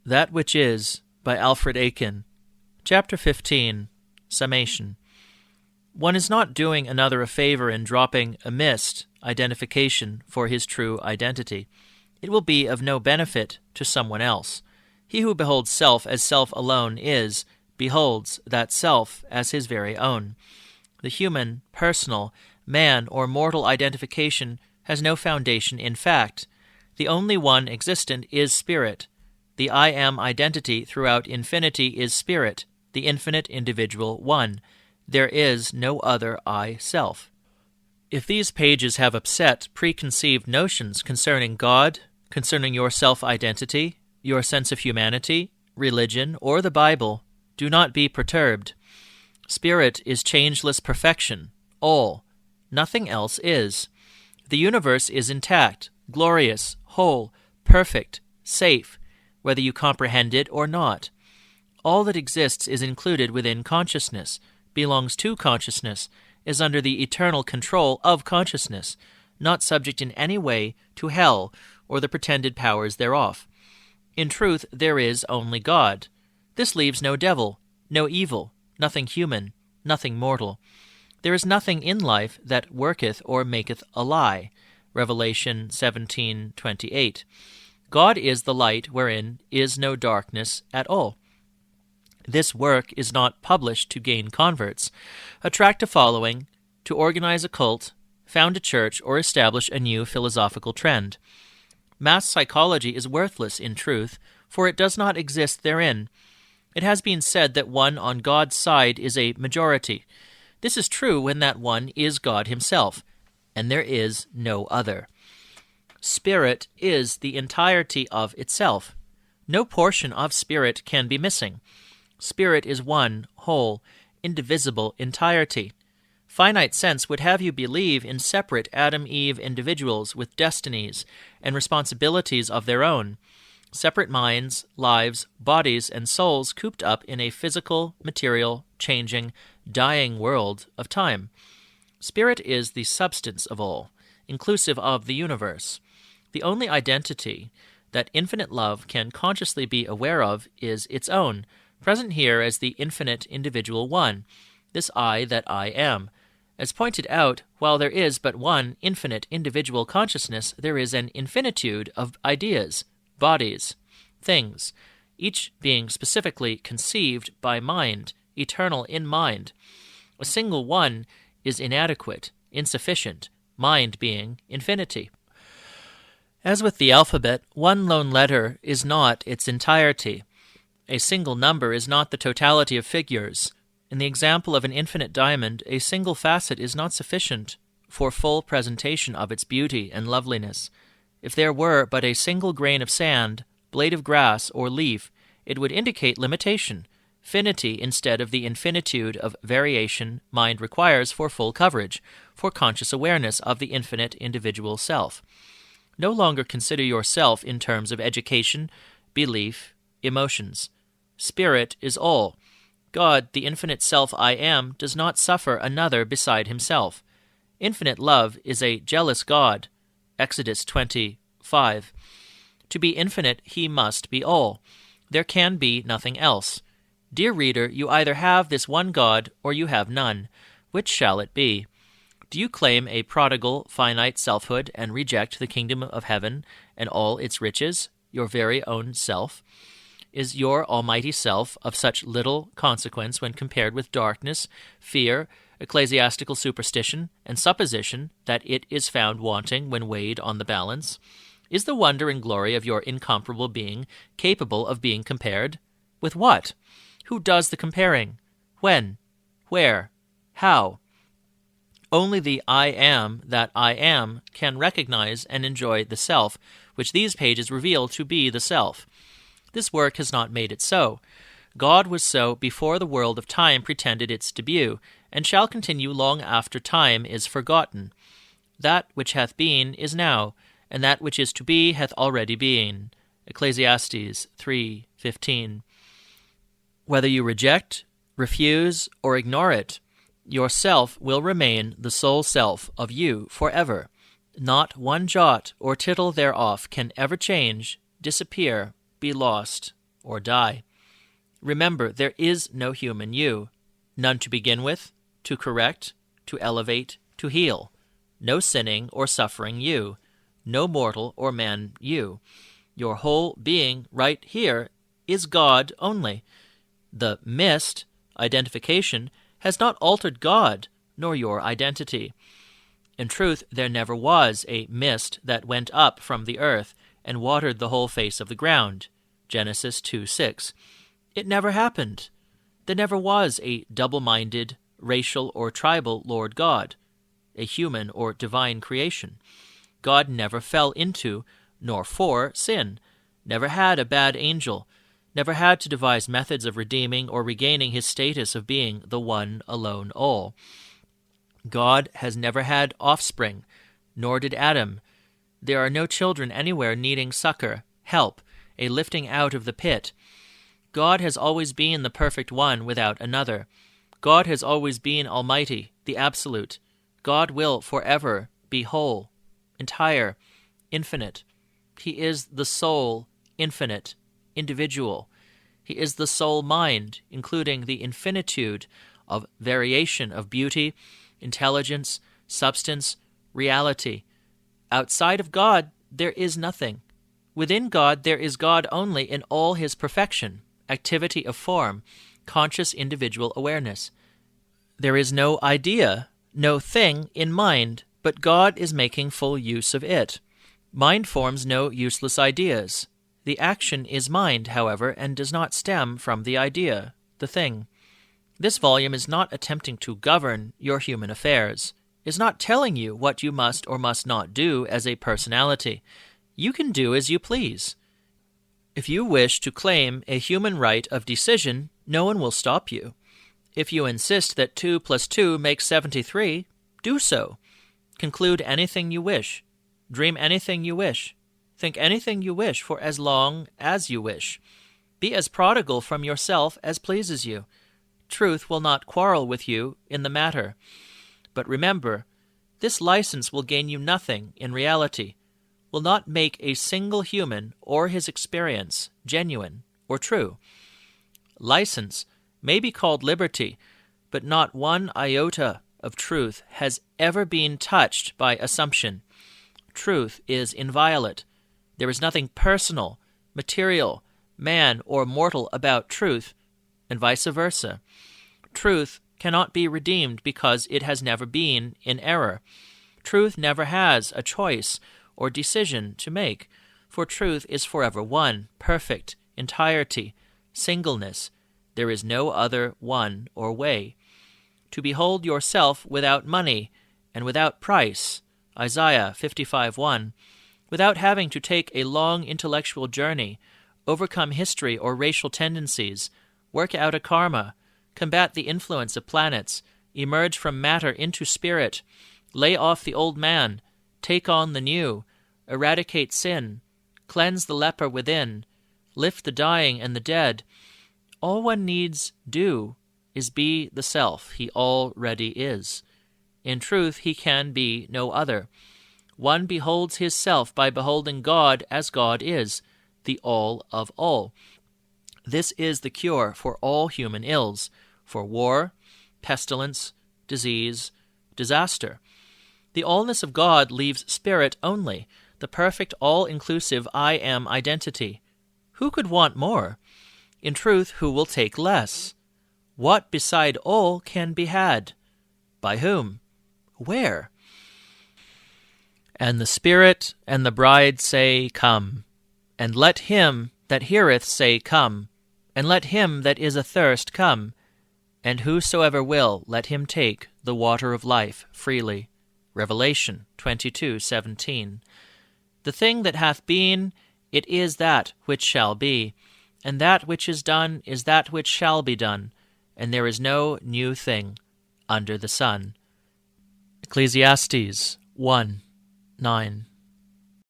That Which Is, by Alfred Aiken. Chapter 15, Summation. One is not doing another a favor in dropping a mist identification for his true identity. It will be of no benefit to someone else. He who beholds self as self alone beholds that self as his very own. The human, personal, man, or mortal identification has no foundation in fact. The only one existent is spirit. The I am identity throughout infinity is spirit, the infinite individual one. There is no other I self. If these pages have upset preconceived notions concerning God, concerning your self-identity, your sense of humanity, religion, or the Bible, do not be perturbed. Spirit is changeless perfection, all. Nothing else is. The universe is intact, glorious, whole, perfect, safe, whether you comprehend it or not. All that exists is included within consciousness, belongs to consciousness, is under the eternal control of consciousness, not subject in any way to hell or the pretended powers thereof. In truth, there is only God. This leaves no devil, no evil, nothing human, nothing mortal. There is nothing in life that worketh or maketh a lie. Revelation 17:28. God is the light wherein is no darkness at all. This work is not published to gain converts, attract a following, to organize a cult, found a church, or establish a new philosophical trend. Mass psychology is worthless in truth, for it does not exist therein. It has been said that one on God's side is a majority. This is true when that one is God himself, and there is no other. Spirit is the entirety of itself. No portion of spirit can be missing. Spirit is one, whole, indivisible entirety. Finite sense would have you believe in separate Adam-Eve individuals with destinies and responsibilities of their own, separate minds, lives, bodies, and souls cooped up in a physical, material, changing, dying world of time. Spirit is the substance of all, inclusive of the universe. The only identity that infinite love can consciously be aware of is its own, present here as the infinite individual one, this I that I am. As pointed out, while there is but one infinite individual consciousness, there is an infinitude of ideas, bodies, things, each being specifically conceived by mind, eternal in mind. A single one is inadequate, insufficient, mind being infinity. As with the alphabet, one lone letter is not its entirety. A single number is not the totality of figures. In the example of an infinite diamond, a single facet is not sufficient for full presentation of its beauty and loveliness. If there were but a single grain of sand, blade of grass, or leaf, it would indicate limitation, finity instead of the infinitude of variation mind requires for full coverage, for conscious awareness of the infinite individual self. No longer consider yourself in terms of education, belief, emotions. Spirit is all. God, the infinite self I am, does not suffer another beside himself. Infinite love is a jealous God. Exodus 20:5. To be infinite, he must be all. There can be nothing else. Dear reader, you either have this one God or you have none. Which shall it be? Do you claim a prodigal, finite selfhood and reject the kingdom of heaven and all its riches, your very own self? Is your almighty self of such little consequence when compared with darkness, fear, ecclesiastical superstition, and supposition that it is found wanting when weighed on the balance? Is the wonder and glory of your incomparable being capable of being compared? With what? Who does the comparing? When? Where? How? Only the I am that I am can recognize and enjoy the self, which these pages reveal to be the self. This work has not made it so. God was so before the world of time pretended its debut, and shall continue long after time is forgotten. That which hath been is now, and that which is to be hath already been. Ecclesiastes 3:15. Whether you reject, refuse, or ignore it, your self will remain the sole self of you forever. Not one jot or tittle thereof can ever change, disappear, be lost, or die. Remember, there is no human you, none to begin with, to correct, to elevate, to heal. No sinning or suffering you, no mortal or man you. Your whole being right here is God only. The mist, identification, has not altered God, nor your identity. In truth, there never was a mist that went up from the earth and watered the whole face of the ground. Genesis 2:6. It never happened. There never was a double-minded, racial or tribal Lord God, a human or divine creation. God never fell into, nor for, sin, never had a bad angel, never had to devise methods of redeeming or regaining his status of being the one alone all. God has never had offspring, nor did Adam. There are no children anywhere needing succor, help, a lifting out of the pit. God has always been the perfect one without another. God has always been almighty, the absolute. God will forever be whole, entire, infinite. He is the sole, infinite, individual. He is the sole mind, including the infinitude of variation of beauty, intelligence, substance, reality. Outside of God, there is nothing. Within God, there is God only in all his perfection, activity of form, conscious individual awareness. There is no idea, no thing in mind, but God is making full use of it. Mind forms no useless ideas. The action is mind, however, and does not stem from the idea, the thing. This volume is not attempting to govern your human affairs, is not telling you what you must or must not do as a personality. You can do as you please. If you wish to claim a human right of decision, no one will stop you. If you insist that 2 + 2 makes 73, do so. Conclude anything you wish. Dream anything you wish. Think anything you wish for as long as you wish. Be as prodigal from yourself as pleases you. Truth will not quarrel with you in the matter. But remember, this license will gain you nothing in reality, will not make a single human or his experience genuine or true. License may be called liberty, but not one iota of truth has ever been touched by assumption. Truth is inviolate. There is nothing personal, material, man, or mortal about truth, and vice versa. Truth cannot be redeemed because it has never been in error. Truth never has a choice or decision to make, for truth is forever one, perfect, entirety, singleness. There is no other one or way. To behold yourself without money and without price, Isaiah 55:1, without having to take a long intellectual journey, overcome history or racial tendencies, work out a karma, combat the influence of planets, emerge from matter into spirit, lay off the old man, take on the new, eradicate sin, cleanse the leper within, lift the dying and the dead. All one needs do is be the self he already is. In truth, he can be no other. One beholds his self by beholding God as God is, the all of all. This is the cure for all human ills, for war, pestilence, disease, disaster. The allness of God leaves spirit only, the perfect all-inclusive I am identity. Who could want more? In truth, who will take less? What beside all can be had? By whom? Where? And the Spirit and the bride say, Come. And let him that heareth say, Come. And let him that is athirst come. And whosoever will, let him take the water of life freely. Revelation 22:17. The thing that hath been, it is that which shall be. And that which is done is that which shall be done. And there is no new thing under the sun. Ecclesiastes 1:9.